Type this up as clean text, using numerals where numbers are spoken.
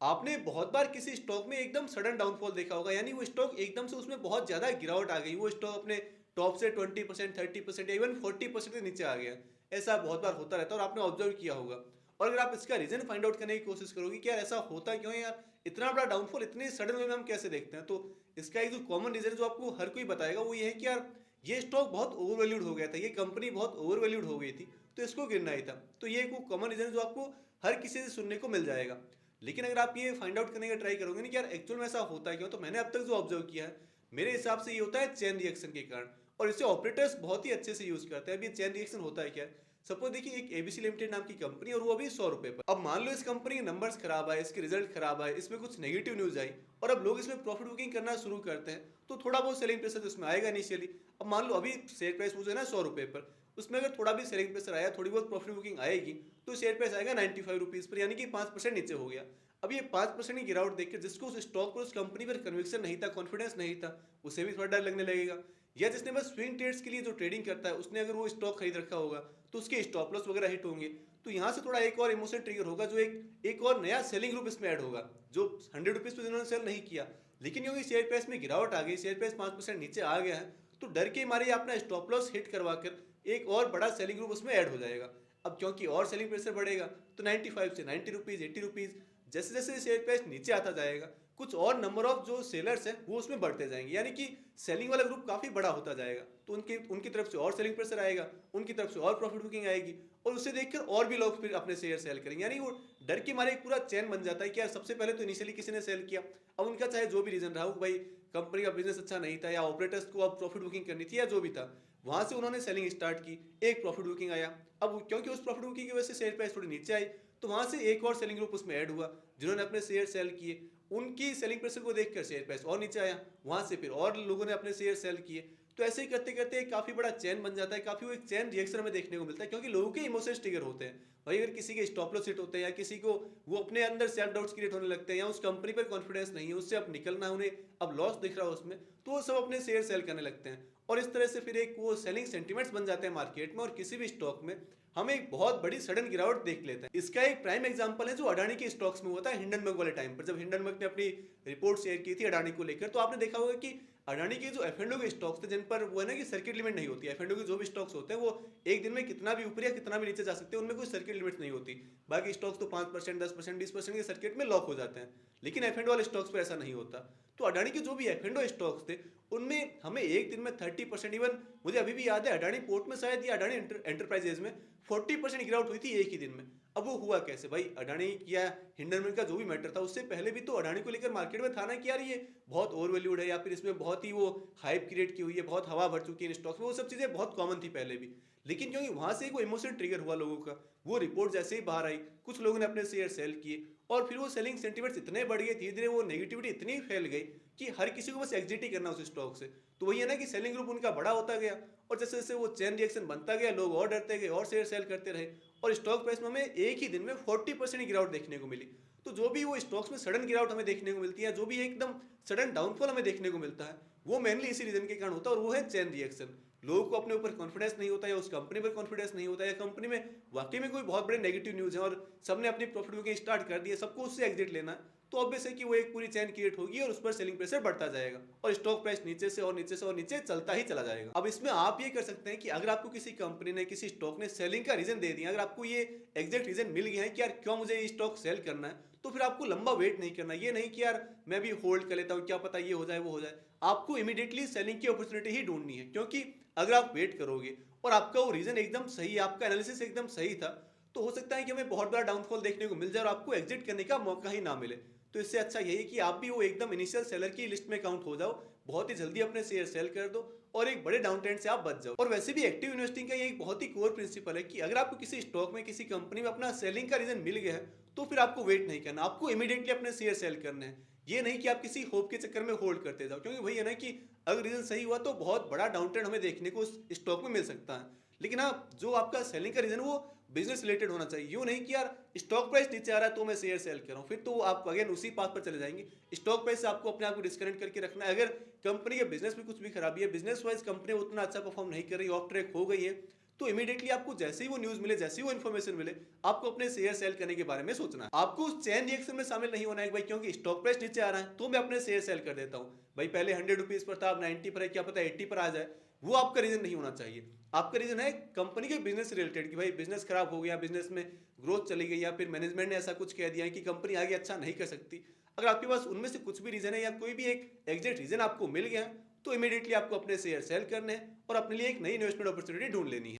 आपने बहुत बार किसी स्टॉक में एकदम सडन डाउनफॉल देखा होगा, यानी वो स्टॉक एकदम से उसमें बहुत ज़्यादा गिरावट आ गई, वो स्टॉक अपने टॉप से 20%, 30% या इवन 40% के नीचे आ गया। ऐसा बहुत बार होता रहता है और आपने ऑब्जर्व किया होगा। और अगर आप इसका रीज़न फाइंड आउट करने की कोशिश करोगे कि यार ऐसा होता क्यों है यार, इतना बड़ा डाउनफॉल इतने सडन वे में हम कैसे देखते हैं, तो इसका एक जो कॉमन रीज़न जो आपको हर कोई बताएगा वो ये है कि यार ये स्टॉक बहुत ओवर वैल्यूड हो गया था, ये कंपनी बहुत ओवर वैल्यूड हो गई थी, तो इसको गिरना ही था। तो ये एक वो कॉमन रीज़न जो आपको हर किसी से सुनने को मिल जाएगा। लेकिन अगर आप ये फाइंड आउट करने का ट्राई करोगे ना कि यार एक्चुअल में ऐसा होता है क्यों, तो मैंने अब तक जो ऑब्जर्व किया है, मेरे हिसाब से ये होता है चेन रिएक्शन के कारण। और इसे ऑपरेटर्स बहुत ही अच्छे से यूज करते हैं। अब ये चेन रिएक्शन होता है क्या है, सपोज देखिए एक एबीसी लिमिटेड नाम की कंपनी और वो अभी 100 रुपए पर। अब मान लो इस कंपनी के नंबर्स खराब आए, इसके रिजल्ट खराब आए, इसमें कुछ नेगेटिव न्यूज आई और अब लोग इसमें प्रॉफिट बुकिंग करना शुरू करते हैं, तो थोड़ा बहुत सेलिंग प्रेशर तो इसमें आएगा इनिशियली। अब मान लो अभी शेयर प्राइस वो जो है ना 100 रुपए पर, उसमें अगर थोड़ा भी सेलिंग प्रेशर आया, थोड़ी बहुत प्रॉफिट बुकिंग आएगी, तो शेयर प्राइस आएगा 95 रुपीज पर, यानी कि 5% नीचे हो गया। अब ये 5% की गिरावट देख के जिसको उस स्टॉक पर, उस कंपनी पर कन्विक्शन नहीं था, कॉन्फिडेंस नहीं था, उसे भी थोड़ा डर लगने लगेगा। या जिसने बस स्विंग ट्रेड्स के लिए जो ट्रेडिंग करता है, उसने अगर वो स्टॉक खरीद रखा होगा, तो उसके स्टॉप लॉस वगैरह हिट होंगे। तो यहाँ से थोड़ा एक और इमोशन ट्रिगर होगा, जो एक और नया सेलिंग ग्रुप इसमें ऐड होगा, जो 100 रुपीज पे जिन्होंने सेल नहीं किया, लेकिन क्योंकि शेयर प्राइस में गिरावट आ गई, शेयर प्राइस 5% नीचे आ गया है, तो डर के मारे अपना स्टॉप लॉस हिट करवा कर एक और बड़ा सेलिंग ग्रुप उसमें ऐड हो जाएगा। अब क्योंकि और सेलिंग प्रेशर बढ़ेगा, तो 95 से 90 रुपीज, 80 रुपीज, जैसे जैसे शेयर प्राइस नीचे आता जाएगा, कुछ और नंबर ऑफ जो सेलर्स हैं वो उसमें बढ़ते जाएंगे, यानी कि सेलिंग वाला ग्रुप काफी बड़ा होता जाएगा। तो उनकी उनकी तरफ से और सेलिंग प्रेशर आएगा, उनकी तरफ से और प्रॉफिट बुकिंग आएगी, और उसे देखकर और भी लोग फिर अपने शेयर सेल करेंगे, यानी वो डर के मारे एक पूरा चैन बन जाता है कि यार सबसे पहले तो इनिशियली किसी ने सेल किया। अब उनका चाहे जो भी रीजन रहा हो, भाई कंपनी का बिजनेस अच्छा नहीं था, या ऑपरेटर्स को अब प्रॉफिट बुकिंग करनी थी, या जो भी था, वहां से उन्होंने सेलिंग स्टार्ट की, एक प्रॉफिट बुकिंग आया। अब क्योंकि उस प्रॉफिट बुकिंग की वजह से शेयर प्राइस थोड़ी नीचे आई, तो वहां से एक और सेलिंग ग्रुप उसमें ऐड हुआ, जिन्होंने अपने शेयर सेल किए, उनकी सेलिंग प्रेशर को देखकर शेयर प्राइस और नीचे आया, वहां से फिर और लोगों ने अपने शेयर सेल किए। तो ऐसे ही करते करते एक काफी बड़ा चैन बन जाता है, काफी वो एक चैन रिएक्शन हमें देखने को मिलता है, क्योंकि लोगों के इमोशंस ट्रिगर होते हैं। भाई अगर किसी के स्टॉप लॉस हिट होते हैं, या किसी को वो अपने अंदर सेल्फ डाउट्स क्रिएट होने लगते हैं, या उस कंपनी पर कॉन्फिडेंस नहीं है, उससे अब निकलना है उन्हें, अब लॉस दिख रहा है उसमें, तो वो सब अपने शेयर सेल करने लगते हैं। और इस तरह से फिर एक वो सेलिंग सेंटिमेंट्स बन जाते हैं मार्केट में, और किसी भी स्टॉक में हम एक बहुत बड़ी सडन गिरावट देख लेते हैं। इसका एक प्राइम एग्जांपल है जो अडानी के स्टॉक्स में हुआ था हिंडनबर्ग वाले टाइम पर, जब हिंडनबर्ग ने अपनी रिपोर्ट शेयर की थी अडानी को लेकर, तो आपने देखा होगा कि अडानी के जो एफ के स्टॉक्स थे, जिन पर वो है ना कि सर्किट लिमिट नहीं होती, एफ के जो भी स्टॉक्स होते हैं वो एक दिन में कितना भी ऊपर या कितना भी नीचे जा सकते हैं, उनमें कोई सर्किट लिमिट नहीं होती। बाकी स्टॉक्स तो 5%, 10%, 20% के सर्किट में लॉक हो जाते हैं, लेकिन एफ वाले स्टॉक्स पर ऐसा नहीं होता। तो अडानी के जो भी एफ स्टॉक्स थे, उनमें हमें एक दिन में 30%, इवन मुझे अभी भी याद है अडानी पोर्ट में शायद, या अडानी एंटरप्राइजेज में 40% गिरावट हुई थी एक ही दिन में। अब वो हुआ कैसे भाई, अडानी या हिंडनबर्ग का जो भी मैटर था, उससे पहले भी तो अडानी को लेकर मार्केट में था ना कि यार ये बहुत ओवर वैल्यूड है, या फिर इसमें बहुत ही वो हाइप क्रिएट की हुई है, बहुत हवा भर चुकी है इन स्टॉक्स में, वो सब चीजें बहुत कॉमन थी पहले भी। लेकिन क्योंकि वहां से वो इमोशनल ट्रिगर हुआ लोगों का, वो रिपोर्ट जैसे ही बाहर आई, कुछ लोगों ने अपने शेयर सेल किए, और फिर वो सेलिंग सेंटिमेंट्स इतने बढ़ गए, धीरे धीरे वो नेगेटिविटी इतनी फैल गई कि हर किसी को बस एग्जिट ही करना उस स्टॉक से। तो वही है ना कि सेलिंग ग्रुप उनका बड़ा होता गया, और जैसे जैसे वो चेन रिएक्शन बनता गया, लोग और डरते गए और शेयर सेल करते रहे, और स्टॉक प्राइस में हमें एक ही दिन में 40% की गिरावट देखने को मिली। तो जो भी वो स्टॉक्स में सडन गिरावट हमें देखने को मिलती है, जो भी एकदम सडन डाउनफॉल हमें देखने को मिलता है, वो मेनली इसी रीजन के कारण होता है, और वो है चेन रिएक्शन। लोगों को अपने ऊपर कॉन्फिडेंस नहीं होता, या उस कंपनी पर कॉन्फिडेंस नहीं होता, या कंपनी में वाकई में कोई बहुत बड़े नेगेटिव न्यूज है और सबने अपनी प्रॉफिट बुकिंग स्टार्ट कर दी है, सबको उससे एग्जिट लेना है, तो ऑब्वियस है कि वो एक पूरी चैन क्रिएट होगी, और उस पर सेलिंग प्रेशर बढ़ता जाएगा, और स्टॉक प्राइस नीचे से और नीचे से और नीचे चलता ही चला जाएगा। अब इसमें आप ये कर सकते हैं कि अगर आपको किसी कंपनी ने, किसी स्टॉक ने सेलिंग का रीजन दे दिया, अगर आपको ये एग्जैक्ट रीजन मिल गया है कि यार क्यों मुझे ये स्टॉक सेल करना है, तो फिर आपको लंबा वेट नहीं करना। ये नहीं कि यार मैं भी होल्ड कर लेता हूँ, क्या पता ये हो जाए वो हो जाए। आपको इमीडिएटली सेलिंग की अपॉर्चुनिटी ही ढूंढनी है, क्योंकि अगर आप वेट करोगे और आपका वो रीजन एकदम सही है, आपका एनालिसिस एकदम सही था, तो हो सकता है कि हमें बहुत बड़ा डाउनफॉल देखने को मिल जाए और आपको एग्जिट करने का मौका ही ना मिले। तो इससे अच्छा यही है कि आप भी वो एकदम इनिशियल सेलर की लिस्ट में काउंट हो जाओ, बहुत ही जल्दी अपने शेयर सेल कर दो, और एक बड़े डाउन ट्रेंड से आप बच जाओ। और वैसे भी एक्टिव इन्वेस्टिंग का ये एक बहुत ही कोर प्रिंसिपल है कि अगर आपको किसी स्टॉक में, किसी कंपनी में अपना सेलिंग का रीजन मिल गया है, तो फिर आपको वेट नहीं करना, आपको इमीडिएटली अपने शेयर सेल करने हैं। ये नहीं कि आप किसी होप के चक्कर में होल्ड करते जाओ, क्योंकि वही है ना कि अगर रीजन सही हुआ तो बहुत बड़ा डाउन ट्रेंड हमें देखने को उस स्टॉक में मिल सकता है। लेकिन हाँ, जो आपका सेलिंग का रीजन वो बिजनेस रिलेटेड होना चाहिए। यूं नहीं कि यार स्टॉक प्राइस नीचे आ रहा है तो मैं शेयर सेल कर रहा हूं, फिर तो आप अगेन उसी पाथ पर चले जाएंगे। स्टॉक प्राइस से आपको अपने आप को डिस्कनेक्ट करके रखना है। अगर कंपनी के बिजनेस में कुछ भी खराबी है, बिजनेस वाइज कंपनी उतना अच्छा परफॉर्म नहीं कर रही, ऑफ ट्रैक हो गई है, तो इमीडिएटली आपको जैसे ही वो न्यूज मिले, जैसे ही वो इन्फॉर्मेशन मिले, आपको अपने शेयर सेल करने के बारे में सोचना है। आपको उस चैन रिएक्शन में शामिल नहीं होना है कि भाई क्योंकि स्टॉक प्राइस नीचे आ रहा है तो मैं अपने शेयर सेल कर देता हूँ, भाई पहले 100 रुपीज पर था अब 90 पर है, क्या पता 80 पर आ जाए। वो आपका रीजन नहीं होना चाहिए। आपका रीजन है कंपनी के बिजनेस से रिलेटेड कि भाई बिजनेस खराब हो गया, बिजनेस में ग्रोथ चली गई, या फिर मैनेजमेंट ने ऐसा कुछ कह दिया है कि कंपनी आगे अच्छा नहीं कर सकती। अगर आपके पास उनमें से कुछ भी रीजन है या कोई भी एक एग्जैक्ट रीजन आपको मिल गया, तो इमीडिएटली आपको अपने शेयर सेल करने हैं और अपने लिए एक नई इन्वेस्टमेंट अपॉर्चुनिटी ढूंढ लेनी है।